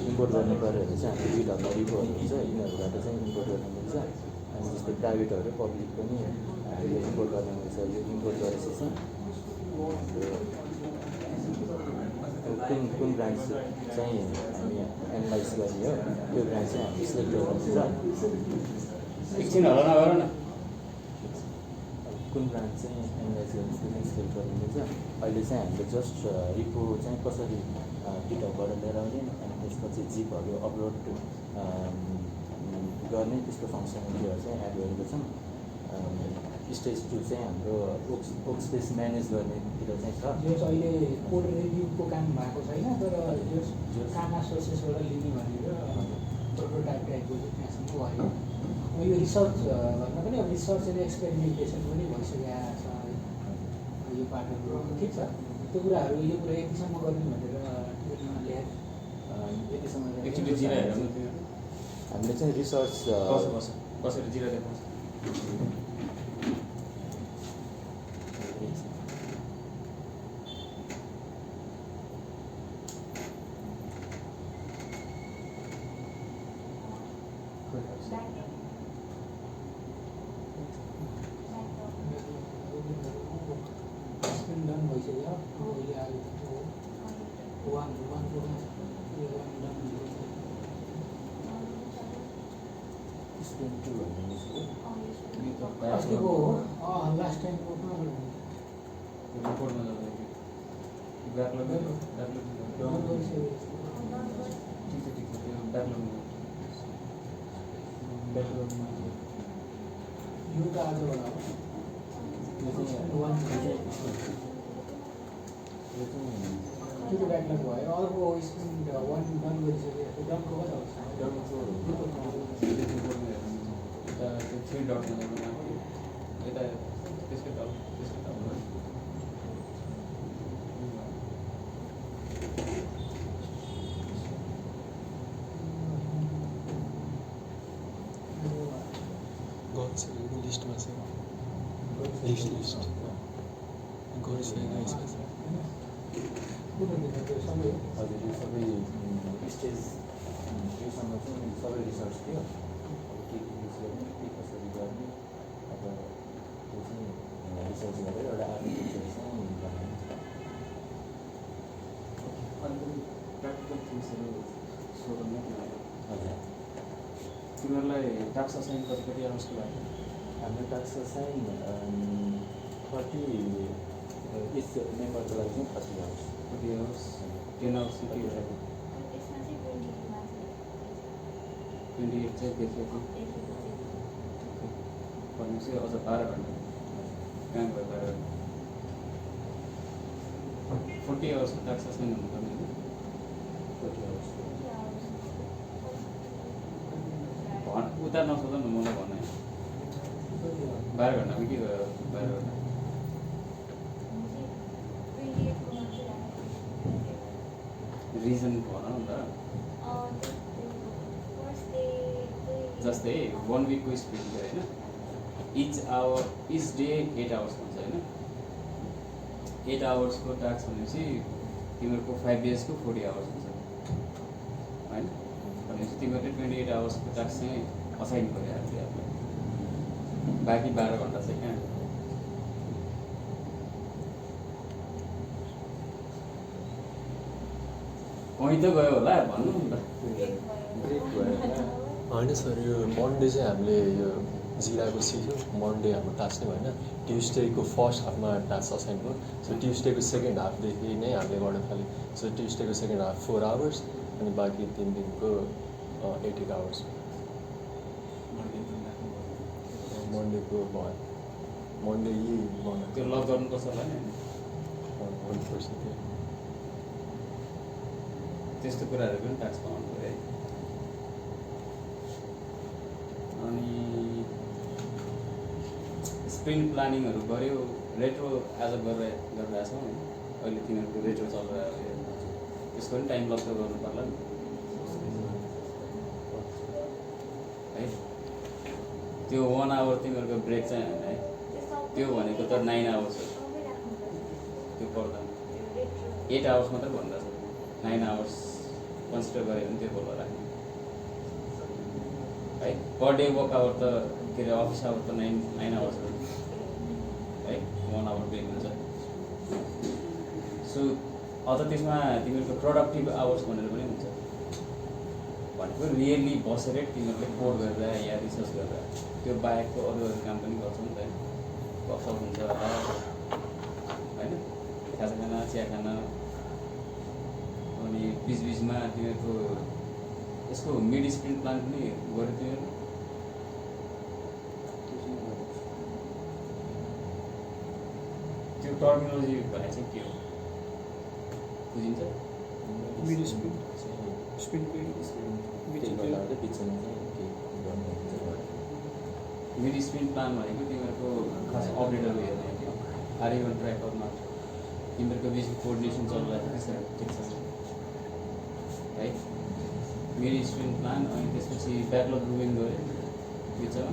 Import गर्ने गरेर चाहिँ हाम्रो गिटहबमा रिपोहरू हुन्छ यिनीहरूबाट चाहिँ इम्पोर्ट गर्न मिल्छ अनि जस्तै प्राइभेटहरू पब्लिक पनि हामीले इम्पोर्ट गर्न मिल्छ यो इम्पोर्ट गरेपछि चाहिँ कुन ब्रान्च चाहिँ हामी एनालाइज गर्ने हो त्यो ब्रान्च चाहिँ हामी सिलेक्ट गर्नुहुन्छ एकछिन होला नगर न कुन ब्रान्च चाहिँ एनालाइज गर्ने त्यो चाहिँ सिलेक्ट गर्नु मिल्छ अहिले चाहिँ हामीले जस्ट रिपो चाहिँ कसरी गिटहबबाट लिएर आउने अनि त्यसपछि जिपहरू अपलोड गर्ने त्यस्तो फङ्सनालिटीहरू चाहिँ एड गरेको छौँ स्टेज 2 चाहिँ हाम्रो वर्क स्पेस म्यानेज गर्नेतिर चाहिँ छ यो चाहिँ अहिले कोड रिभ्यूको काम भएको छैन तर यो कामा सोर्सेसबाट लिने भनेर प्रोटोटाइप टाइपको त्यहाँसम्म भयो अब यो रिसर्च भन्दा पनि अब रिसर्च एन्ड एक्सपेरिमेन्टेसन पनि भइसकेको छ यो पार्टहरू ठिक छ त्यो कुराहरू यो कुरा यतिसम्म गर्ने भनेर ल्याएर यतिसम्म एकचोटि जिरा हेर्नु हामीले चाहिँ रिसर्च कसरी जिरा देखाउँछ डन भइसक्यो अहिले आएको वान अस्तिको लास्ट टाइमको रिपोर्टमा जाँदाखेरि ब्याकलग यो त आजबाट त्यो ब्याकलग भयो अर्को स्क्रिन वान डन गरिसक्यो डनको थ्री डटमा जानु यता त्यसकै तल लिस्टमा छ लिस्ट गरिसकेको हजुर यो सबै स्टेज योसँग चाहिँ सबै रिसर्च थियो के युज गर्ने के कसरी गर्ने अब त्यो चाहिँ रिसर्च गरेर एउटा आर्किटेक्चर चाहिँ बनाउने प्र्याक्टिकल थिङ्सहरू सोध्नु हजुर तिमीहरूलाई टास्क असाइन कति आवर्सको लागि हाम्रो टास्क चाहिँ 30 इच मेम्बरको लागि चाहिँ 30 आवर्स 40 आवर्स 10 आवर्स के हो 28 चाहिँ देखेको भनेपछि अझ 12 घन्टा काम भयो 12 घन्टा 40 आवर्सको टास्क असाइन हुनुपर्ने होइन 40 आवर्स उता नसोध न मलाई भन 12 घन्टामा के भयो 12 घन्टा रिजन भन न त जस्तै 1 विकको स्पिड होइन इच डे 8 आवर्स भन्छ होइन 8 आवर्सको टास्क भनेपछि तिमीहरूको 5 डेजको 40 आवर्स हुन्छ होइन भनेपछि तिमीहरूले 28 आवर्सको टास्क चाहिँ असाइन गरे आफूले आफूलाई बाँकी 12 घन्टा चाहिँ कहाँ कहीँ त गयो होला भन्नु नि त ब्रेक भयो होइन सर यो मन्डे चाहिँ हामीले यो जिराको सिक्यो मन्डे हाम्रो टास्क नै भएन ट्युसडेको फर्स्ट हाफमा टास्क असाइन भयो सो ट्युसडेको सेकेन्ड हाफदेखि नै हामीले गर्न थाल्यौँ सो ट्युसडेको सेकेन्ड हाफ 4 आवर्स अनि बाँकी 3 दिनको 8 आवर्स मन्डेको भयो मन्डे यही बनाएको त्यो लग गर्नुपर्छ होला नि 1% थियो त्यस्तो कुराहरू पनि टास्क पाउनु पऱ्यो है अनि स्प्रिन्ट प्लानिङहरू गऱ्यो रेट्रो आज गरिरहेको छौँ अहिले तिनीहरूको रेट्रो चलिरहेको त्यसको पनि टाइम लग्दो गर्नु पर्ला नि है त्यो 1 आवर तिमीहरूको ब्रेक चाहिँ होइन है त्यो भनेको त 9 आवर्स हो त्यो पर्दा 8 आवर्स मात्रै भन्दा छ 9 आवर्स कन्सिडर गऱ्यो भने त्यो गोलमा राख्ने है। पर डे वर्क आवर त के अरे अफिस आवर त 9 आवर्स हो है, 1 आवर ब्रेक हुन्छ। सो अझ त्यसमा तिमीहरूको प्रोडक्टिभ आवर्स भनेर पनि हुन्छ, भनेको रियली बसेर तिमीहरूले कोड गरेर या रिसर्च गरेर त्यो बाहेकको अरू काम पनि गर्छौ नि त, गफसप हुन्छ होइन, खाना चिया खाना, अनि बिचबिचमा तिमीहरूको यसको मिड स्प्रिन्ट प्लान पनि गऱ्यो तिमीहरू? त्यो टर्मिनोलोजी भने चाहिँ के हो बुझिन्छ? Mid sprint sprint mid sprint plan भनेको तिमीहरूको खास अपडेटहरू हेर्ने, are you on track or not, तिमीहरूको बिच कोअर्डिनेसन चलिरहेको छ ठिक छ है। मिड स्प्रिन्ट प्लान, अनि त्यसपछि ब्याकलग ग्रुमिङ गऱ्यो बिचमा।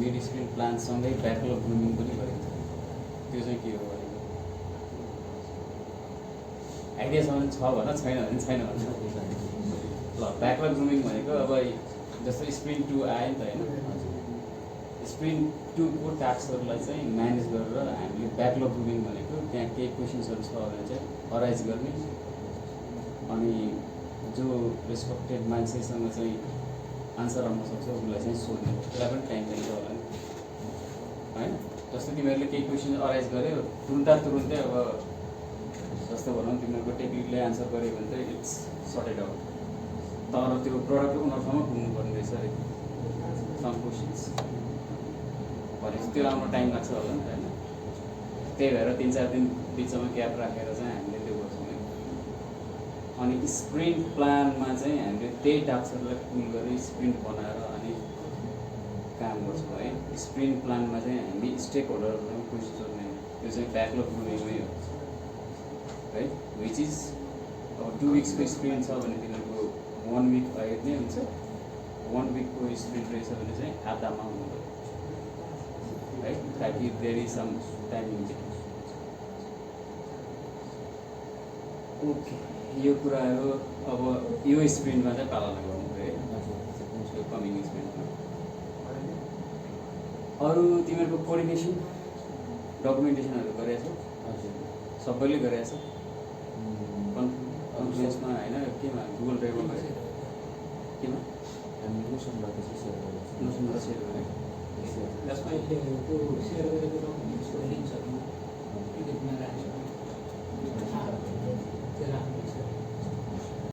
मिड स्प्रिन्ट प्लानसँगै ब्याकलग ग्रुमिङ पनि गरिन्छ, त्यो चाहिँ के हो भने आइडियासम्म छ भन, छैन भने छैन भन्छ। ल ब्याकलग ग्रुमिङ भनेको अब जस्तो स्प्रिन्ट 2 आयो नि त होइन, स्प्रिन्ट 2 को टास्कहरूलाई चाहिँ म्यानेज गरेर हामीले ब्याकलग ग्रुमिङ भनेको त्यहाँ केही क्वेसन्सहरू छ भने चाहिँ अराइज गर्ने, अनि जो रेस्पेक्टेड मान्छेसँग चाहिँ आन्सर आउन सक्छ उसलाई चाहिँ सोध्ने, त्यसलाई पनि टाइम चाहिन्छ होला नि होइन। जस्तो तिमीहरूले केही क्वेसन अराइज गर्यो तुरुन्तै अब जस्तो भनौँ तिमीहरूको टेक्निकले आन्सर गर्यो भने चाहिँ इट्स सर्टेड आउट, तर त्यो प्रडक्ट उनीहरूसम्म पुग्नुपर्ने रहेछ अरे सम क्वेसन्स भनेपछि त्यो आउन टाइम लाग्छ होला नि त होइन। त्यही भएर 3-4 दिन बिचमा ग्याप राखेर चाहिँ हामीले त्यो गर्छौँ है। अनि स्प्रिन्ट प्लानमा चाहिँ हामीले त्यही टास्कहरूलाई पुल गरेर स्प्रिन्ट बनाएर अनि काम गर्छौँ है। स्प्रिन्ट प्लानमा चाहिँ हामी स्टेक होल्डरहरूलाई क्वेसन सोध्ने, त्यो चाहिँ ब्याकलग ग्रुमिङमै हो है। विच इज अब 2 विक्सको स्प्रिन्ट छ भने तिनीहरूको 1 विक अहेड नै हुन्छ, 1 विकको स्प्रिन्ट रहेछ भने चाहिँ आधामा हुनु पऱ्यो है, ताकि there is some timing. Okay, यो कुराहरू अब यो स्प्रिन्टमा चाहिँ पालना गर्नु पऱ्यो है, यो कमिङ स्प्रिन्टमा। अरू तिमीहरूको कोअर्डिनेसन डकुमेन्टेसनहरू गरेको छौ? सबैले गरेको छ कन्फरेन्समा होइन, केमा गुगल ड्राइभमा गरेको केमा नोसनबाट सेयर गरेको त्यसमा त्यो सेयर गरेको डकुमेन्ट्सको लिङ्क्सहरू पिडिएफमा राख्छ, त्यो राख्नु